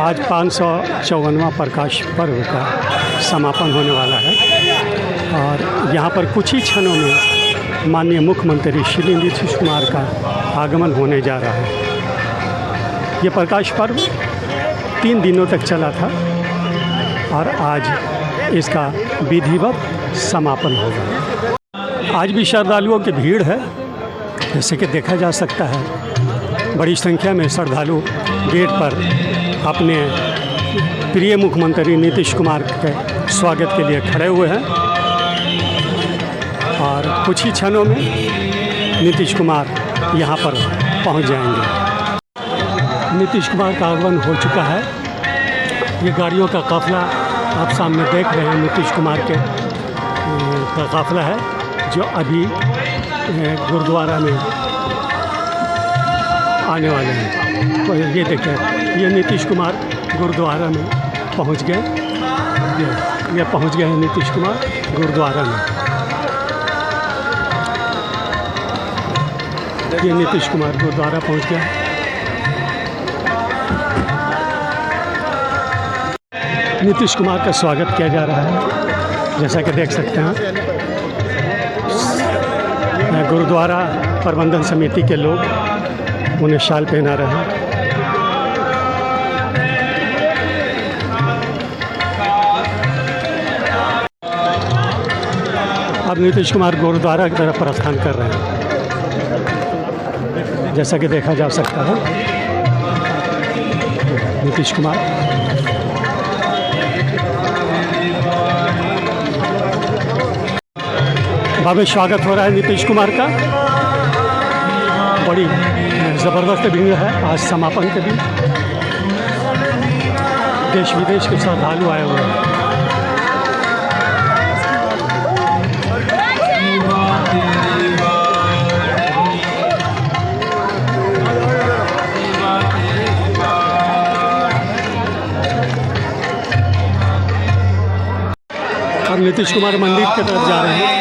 आज 554वां प्रकाश पर्व का समापन होने वाला है और यहाँ पर कुछ ही क्षणों में माननीय मुख्यमंत्री श्री नीतीश कुमार का आगमन होने जा रहा है। ये प्रकाश पर्व 3 दिनों तक चला था और आज इसका विधिवत समापन होगा। आज भी श्रद्धालुओं की भीड़ है, जैसे कि देखा जा सकता है। बड़ी संख्या में श्रद्धालु गेट पर अपने प्रिय मुख्यमंत्री नीतीश कुमार के स्वागत के लिए खड़े हुए हैं और कुछ ही क्षणों में नीतीश कुमार यहां पर पहुंच जाएंगे। नीतीश कुमार का आगमन हो चुका है। ये गाड़ियों का काफ़िला आप सामने देख रहे हैं। नीतीश कुमार के का काफ़िला है जो अभी गुरुद्वारा में आने वाले हैं। तो ये देखिए, ये नीतीश कुमार गुरुद्वारा में पहुंच गए। ये पहुंच गए हैं नीतीश कुमार गुरुद्वारा में। ये नीतीश कुमार गुरुद्वारा पहुंच गया। नीतीश कुमार का स्वागत किया जा रहा है, जैसा कि देख सकते हैं। गुरुद्वारा प्रबंधन समिति के लोग उन्हें शाल पहना रहे हैं। अब नीतीश कुमार गुरुद्वारा की तरफ प्रस्थान कर रहे हैं, जैसा कि देखा जा सकता है। नीतीश कुमार भव्य स्वागत हो रहा है नीतीश कुमार का। बड़ी ज़बरदस्त भीड़ है आज समापन के दिन। देश विदेश के श्रद्धालु आए हुए हैं। और नीतीश कुमार मंदिर की तरफ जा रहे हैं।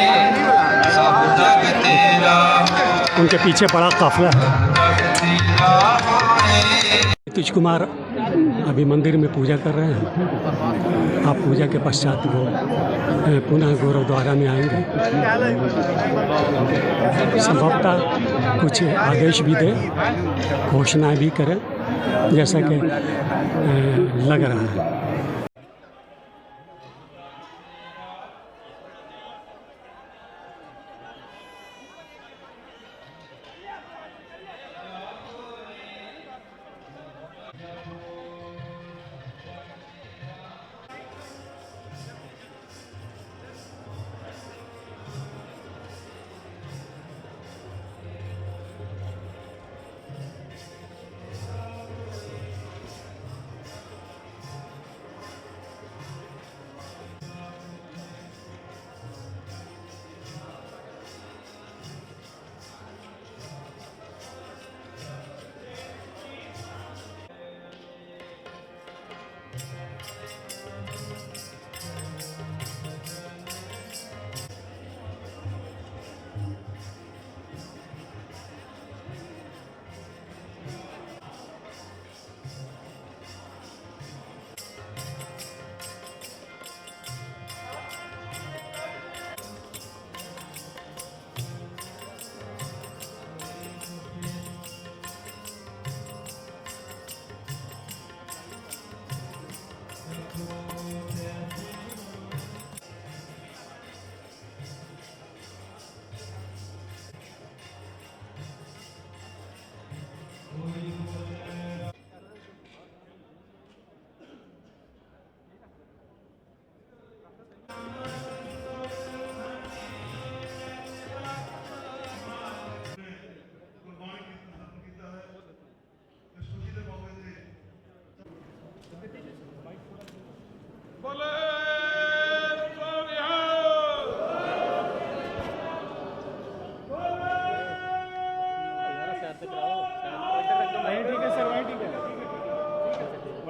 उनके पीछे बड़ा काफिला है। नीतीश कुमार अभी मंदिर में पूजा कर रहे हैं। आप पूजा के पश्चात वो पुनः गुरुद्वारा में आएंगे। संभवतः कुछ आदेश भी दे, घोषणाएं भी करें, जैसा कि लग रहा है।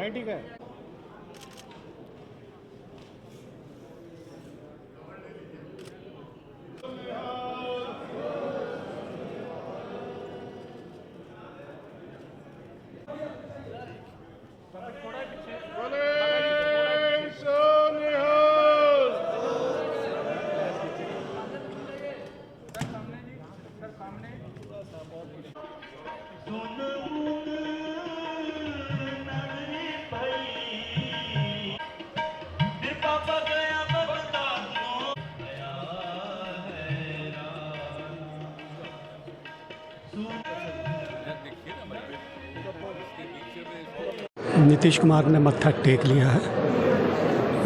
ठीक है। थोड़ा पीछे नीतीश कुमार ने मत्था टेक लिया है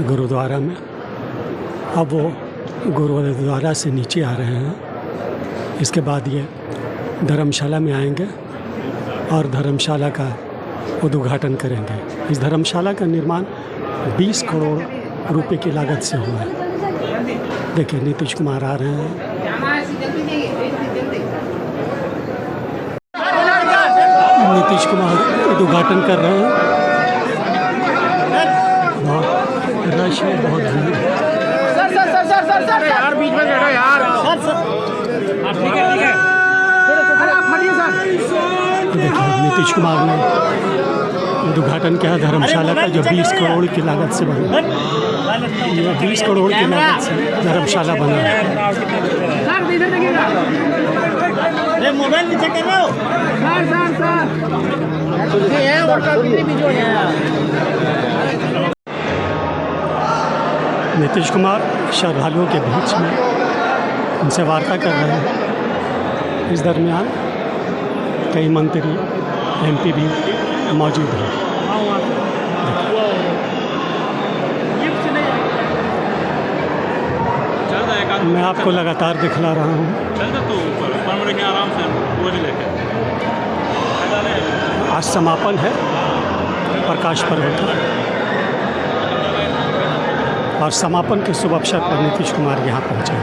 गुरुद्वारा में। अब वो गुरुद्वारा से नीचे आ रहे हैं। इसके बाद ये धर्मशाला में आएंगे और धर्मशाला का उद्घाटन करेंगे। इस धर्मशाला का निर्माण 20 करोड़ रुपए की लागत से हुआ है। देखिए नीतीश कुमार आ रहे हैं। नीतीश कुमार उद्घाटन कर रहे हैं। बहुत रश है, बहुत भीड़ है। यार बीच में बैठो यार। देखिए नीतीश कुमार ने उद्घाटन किया धर्मशाला का, जो 20 करोड़ की लागत से बना। ये 20 करोड़ की लागत से धर्मशाला बना है। मोबाइल नीचे कर रहे हो नीतीश कुमार श्रद्धालुओं के बीच में उनसे वार्ता कर रहे हैं। इस दरमियान कई मंत्री MP भी मौजूद हैं। मैं आपको लगातार दिखला रहा हूँ। आज समापन है प्रकाश पर्व का, और समापन के शुभ अवसर पर नीतीश कुमार यहाँ पहुँचे।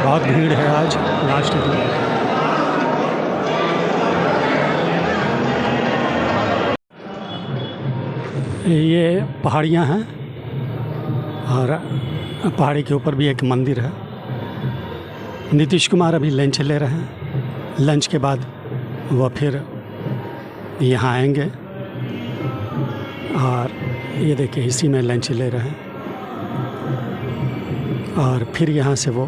बहुत भीड़ है आज लास्ट दिन। ये पहाड़ियाँ हैं और पहाड़ी के ऊपर भी एक मंदिर है। नीतीश कुमार अभी लंच ले रहे हैं। लंच के बाद वह फिर यहाँ आएंगे और ये देखिए इसी में लंच ले रहे हैं, और फिर यहाँ से वो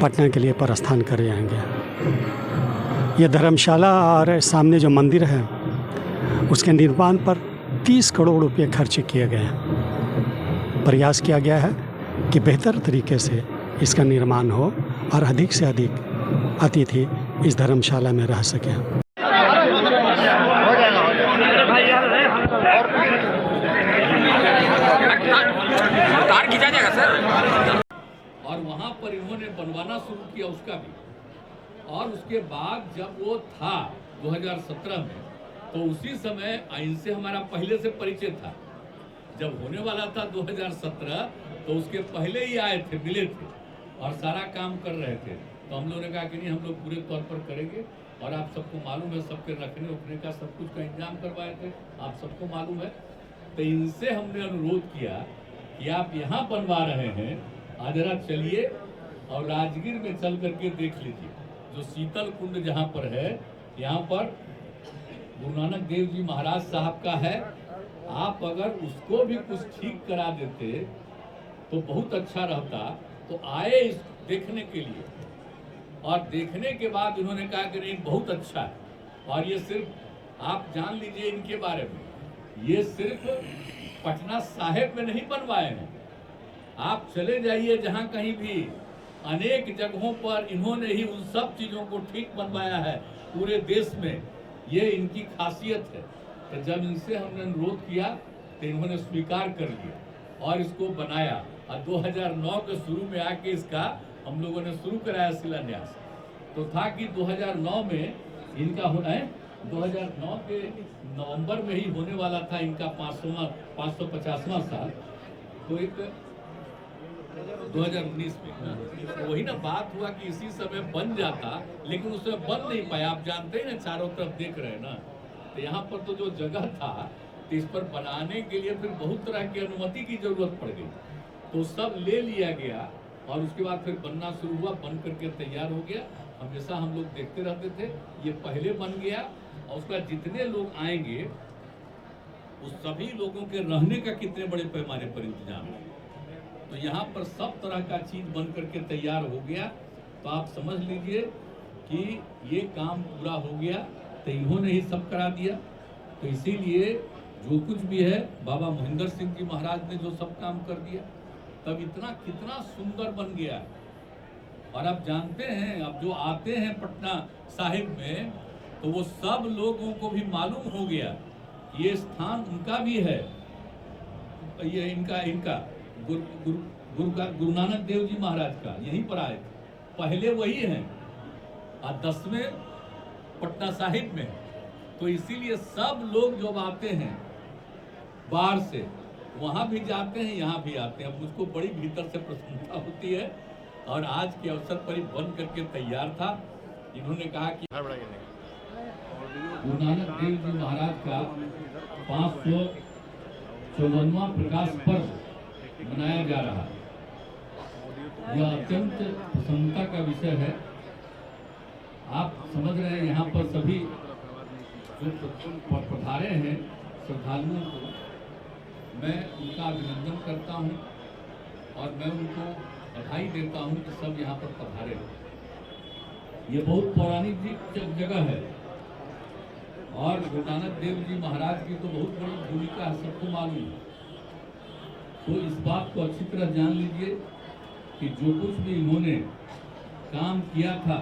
पटना के लिए प्रस्थान कर जाएंगे। ये धर्मशाला और सामने जो मंदिर है उसके निर्माण पर 30 करोड़ रुपए खर्च किए गए हैं। प्रयास किया गया है कि बेहतर तरीके से इसका निर्माण हो और अधिक से अधिक अतिथि इस धर्मशाला में रह सकें। और वहाँ पर इन्होंने बनवाना शुरू किया उसका भी। और उसके बाद जब वो था 2017 में, तो उसी समय इनसे हमारा पहले से परिचय था। जब होने वाला था 2017, तो उसके पहले ही आए थे, मिले थे और सारा काम कर रहे थे। तो हम लोगों ने कहा कि नहीं, हम लोग पूरे तौर पर करेंगे। और आप सबको मालूम है, सबके रखने उठने का सब कुछ का इंतजाम करवाए थे, आप सबको मालूम है। तो इनसे हमने अनुरोध किया कि आप यहाँ बनवा रहे हैं, आज रात चलिए और राजगीर में चल करके देख लीजिए। जो शीतल कुंड जहाँ पर है, यहाँ पर गुरु नानक देव जी महाराज साहब का है। आप अगर उसको भी कुछ ठीक करा देते तो बहुत अच्छा रहता। तो आए इस देखने के लिए, और देखने के बाद इन्होंने कहा कि नहीं, बहुत अच्छा है। और ये सिर्फ आप जान लीजिए इनके बारे में, ये सिर्फ पटना साहिब में नहीं बनवाए हैं। आप चले जाइए जहाँ कहीं भी, अनेक जगहों पर इन्होंने ही उन सब चीज़ों को ठीक बनवाया है पूरे देश में। ये इनकी खासियत है। तो जब इनसे हमने अनुरोध किया तो इन्होंने स्वीकार कर लिया और इसको बनाया। और 2009 के शुरू में आके इसका हम लोगों ने शुरू कराया शिलान्यास। तो था कि 2009 में इनका होना है, 2009 के नवंबर में ही होने वाला था इनका 550वां साल। तो एक 2019 में वही ना बात हुआ कि इसी समय बन जाता, लेकिन उसमें बन नहीं पाया। आप जानते हैं ना, चारों तरफ देख रहे हैं ना। तो यहाँ पर तो जो जगह था, तो इस पर बनाने के लिए फिर बहुत तरह की अनुमति की जरूरत पड़ गई। तो सब ले लिया गया और उसके बाद फिर बनना शुरू हुआ, बन करके तैयार हो गया। हमेशा हम लोग देखते रहते थे। ये पहले बन गया और उसके बाद जितने लोग आएंगे उस सभी लोगों के रहने का कितने बड़े पैमाने पर इंतजाम है। तो यहाँ पर सब तरह का चीज बन करके तैयार हो गया। तो आप समझ लीजिए कि ये काम पूरा हो गया। तो इन्होंने ही सब करा दिया। तो इसीलिए जो कुछ भी है, बाबा महेंद्र सिंह जी महाराज ने जो सब काम कर दिया, तब इतना कितना सुंदर बन गया। और अब जानते हैं, अब जो आते हैं पटना साहिब में, तो वो सब लोगों को भी मालूम हो गया ये स्थान उनका भी है, ये इनका गुरु नानक देव जी महाराज का, यहीं पर आए थे, पहले वही हैं और 10वें पटना साहिब में। तो इसीलिए सब लोग जब आते हैं बाहर से, वहाँ भी जाते हैं, यहाँ भी आते हैं। अब मुझको बड़ी भीतर से प्रसन्नता होती है और आज के अवसर पर ही बन करके तैयार था। इन्होंने कहा कि गुरु नानक देव जी महाराज का 554वां प्रकाश पर्व मनाया जा रहा है। यह अत्यंत प्रसन्नता का विषय है। आप समझ रहे हैं, यहाँ पर सभी जो पधारे हैं श्रद्धालुओं को मैं उनका अभिनंदन करता हूँ और मैं उनको बधाई देता हूँ कि सब यहाँ पर पधारे। ये बहुत पौराणिक जगह है और गुरु नानक देव जी महाराज की तो बहुत बड़ी भूमिका है, सबको मालूम है। तो इस बात को अच्छी तरह जान लीजिए कि जो कुछ भी इन्होंने काम किया था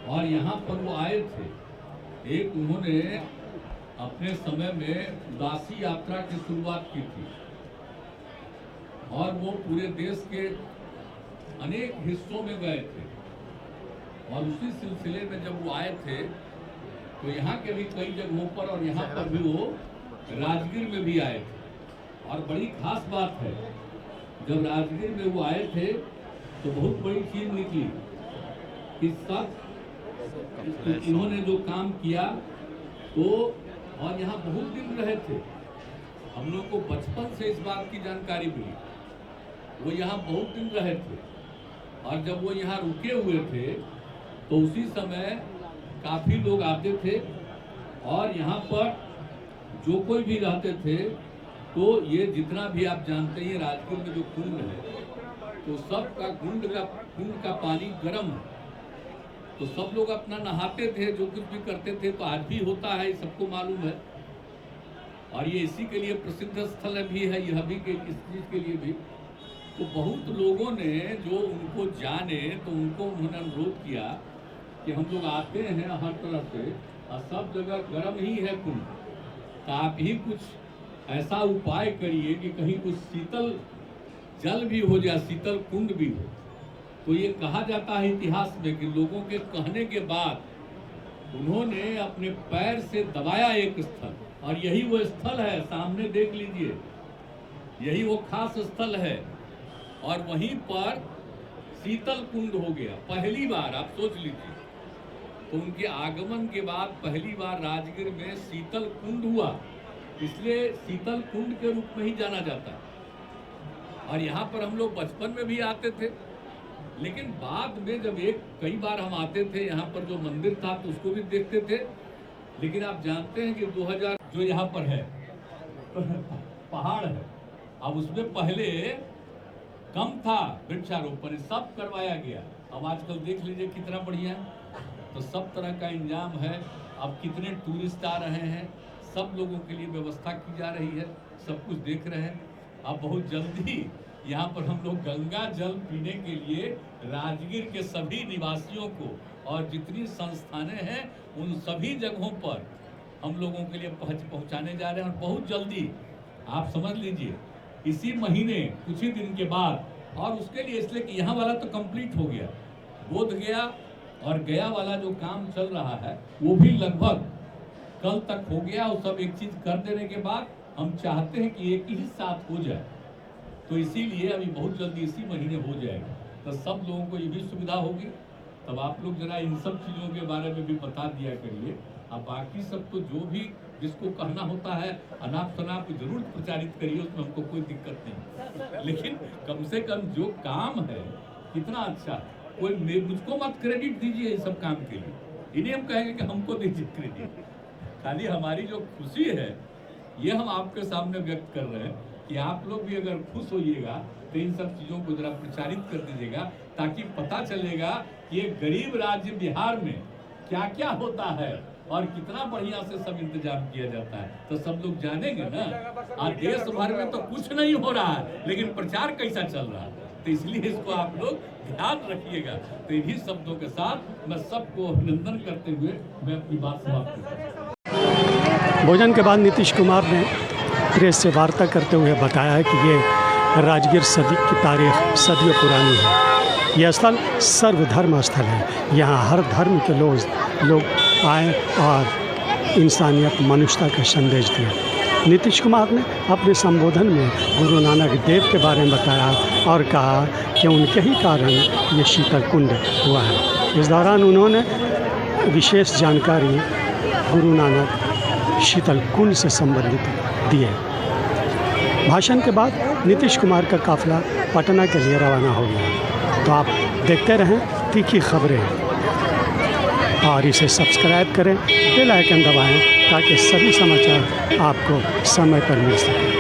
और यहाँ पर वो आए थे, एक उन्होंने अपने समय में उदासी यात्रा की शुरुआत की थी और वो पूरे देश के अनेक हिस्सों में गए थे और उसी सिलसिले में जब वो आए थे तो यहाँ के भी कई जगहों पर और यहाँ पर भी वो राजगीर में भी आए थे। और बड़ी खास बात है, जब राजगीर में वो आए थे तो बहुत बड़ी चीज निकली कि सब इन्होंने जो काम किया तो, और यहाँ बहुत दिन रहे थे। हम लोग को बचपन से इस बात की जानकारी मिली, वो यहाँ बहुत दिन रहे थे और जब वो यहाँ रुके हुए थे तो उसी समय काफ़ी लोग आते थे और यहाँ पर जो कोई भी रहते थे तो ये जितना भी आप जानते हैं राजगीर में जो कुंड है तो सबका कुंड का पानी गर्म है, तो सब लोग अपना नहाते थे, जो कुछ भी करते थे। तो आज भी होता है, सबको मालूम है और ये इसी के लिए प्रसिद्ध स्थल भी है, यह भी इस चीज़ के लिए भी। तो बहुत लोगों ने जो उनको जाने तो उनको उन्होंने अनुरोध किया कि हम लोग आते हैं हर तरह से और सब जगह गर्म ही है कुंड, तो आप ही कुछ ऐसा उपाय करिए कि कहीं कुछ शीतल जल भी हो जाए, शीतल कुंड भी हो। तो ये कहा जाता है इतिहास में कि लोगों के कहने के बाद उन्होंने अपने पैर से दबाया एक स्थल और यही वो स्थल है, सामने देख लीजिए, यही वो खास स्थल है और वहीं पर शीतल कुंड हो गया पहली बार। आप सोच लीजिए, तो उनके आगमन के बाद पहली बार राजगीर में शीतल कुंड हुआ, इसलिए शीतल कुंड के रूप में ही जाना जाता है। और यहाँ पर हम लोग बचपन में भी आते थे, लेकिन बाद में जब कई बार हम आते थे यहाँ पर जो मंदिर था तो उसको भी देखते थे। लेकिन आप जानते हैं कि 2000 जो यहाँ पर है पहाड़ है, अब उसमें पहले कम था वृक्षारोपण, सब करवाया गया। अब आजकल देख लीजिए कितना बढ़िया है, तो सब तरह का इंतजाम है। अब कितने टूरिस्ट आ रहे हैं, सब लोगों के लिए व्यवस्था की जा रही है, सब कुछ देख रहे हैं। अब बहुत जल्दी यहाँ पर हम लोग गंगा जल पीने के लिए राजगीर के सभी निवासियों को और जितनी संस्थानें हैं उन सभी जगहों पर हम लोगों के लिए पहुँचाने जा रहे हैं। और बहुत जल्दी आप समझ लीजिए इसी महीने कुछ ही दिन के बाद, और उसके लिए इसलिए कि यहाँ वाला तो कंप्लीट हो गया, बोध गया और गया वाला जो काम चल रहा है वो भी लगभग कल तक हो गया। और सब एक चीज कर देने के बाद हम चाहते हैं कि एक ही साथ हो जाए, तो इसीलिए अभी बहुत जल्दी इसी महीने हो जाएगा, तो सब लोगों को ये भी सुविधा होगी। तब आप लोग जरा इन सब चीज़ों के बारे में भी बता दिया करिए। अब बाकी सब तो जो भी जिसको कहना होता है अनाप शनाप जरूर प्रचारित करिए, उसमें हमको कोई दिक्कत नहीं, लेकिन कम से कम जो काम है कितना अच्छा, कोई मुझको मत क्रेडिट दीजिए इस सब काम के लिए, इन्हें हम कहेंगे कि हमको दीजिए क्रेडिट। खाली हमारी जो खुशी है ये हम आपके सामने व्यक्त कर रहे हैं कि आप लोग भी अगर खुश होइएगा तो इन सब चीज़ों को जरा प्रचारित कर दीजिएगा, ताकि पता चलेगा कि एक गरीब राज्य बिहार में क्या क्या होता है और कितना बढ़िया से सब इंतजाम किया जाता है, तो सब लोग जानेंगे ना। आज देश भर में तो कुछ नहीं हो रहा है, लेकिन प्रचार कैसा चल रहा है। तो इसलिए इसको आप लोग ध्यान रखिएगा। तो इन्हीं शब्दों के साथ मैं सबको अभिनंदन करते हुए मैं अपनी बात समाप्त करता हूँ। भोजन के बाद नीतीश कुमार ने प्रेस से वार्ता करते हुए बताया कि ये राजगीर सदी की तारीख सदियों पुरानी है। यह स्थल सर्वधर्म स्थल है। यहाँ हर धर्म के लोग आए और इंसानियत मनुष्यता का संदेश दिया। नीतीश कुमार ने अपने संबोधन में गुरु नानक देव के बारे में बताया और कहा कि उनके ही कारण ये शीतल कुंड हुआ है। इस दौरान उन्होंने विशेष जानकारी गुरु नानक शीतल कुंड से संबंधित दिए। भाषण के बाद नीतीश कुमार का काफिला पटना के लिए रवाना हो गया। तो आप देखते रहें तीखी खबरें और इसे सब्सक्राइब करें, बेल आइकन दबाएं ताकि सभी समाचार आपको समय पर मिल सकें।